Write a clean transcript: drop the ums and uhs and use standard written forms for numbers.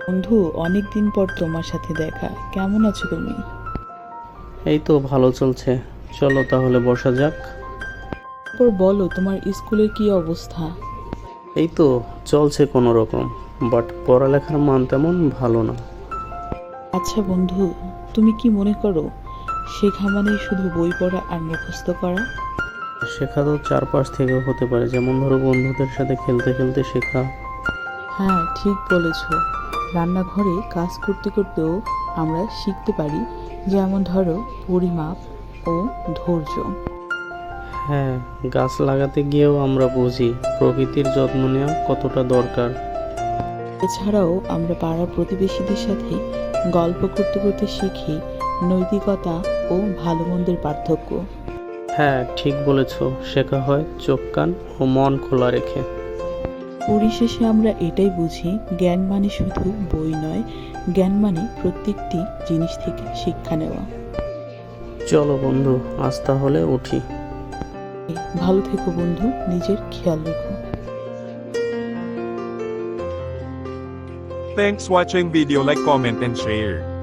বন্ধু, অনেক দিন পর তোমার সাথে দেখা। কেমন আছো তুমি? এই তো ভালো চলছে। চলো তাহলে বসা যাক। তারপর বলো, তোমার স্কুলের কি অবস্থা? এই তো চলছে কোনো রকম, বাট পড়ালেখার মান তেমন ভালো না। আচ্ছা বন্ধু, তুমি কি মনে করো শেখা মানেই শুধু বই পড়া আর মুখস্থ করা? শেখা তো চারপাশ থেকেও হতে পারে, যেমন ধরো বন্ধুদের সাথে খেলতে খেলতে শেখা। হ্যাঁ, ঠিক বলেছ। রান্নাঘরে কাজ করতে করতেও আমরা শিখতে পারি, যেমন ধরো পরিমাপ ও ধৈর্য। হ্যাঁ, গাছ লাগাতে গিয়েও আমরা বুঝি প্রকৃতির যত্ন নেওয়া কতটা দরকার। এছাড়াও আমরা পাড়ার প্রতিবেশীদের সাথে গল্প করতে করতে শিখি নৈতিকতা ও ভালো মন্দের পার্থক্য। হ্যাঁ, ঠিক বলেছ। শেখা হয় চোখ কান ও মন খোলা রেখে। পরিশেষে আমরা এটাই বুঝি, জ্ঞান মানে শুধু বই নয়, জ্ঞান মানে প্রত্যেকটি জিনিস থেকে শিক্ষা নেওয়া। চলো বন্ধু, আজ তাহলে উঠি। ভালো থেকো বন্ধু, নিজের খেয়াল রেখো। Thanks watching video, like, comment and share.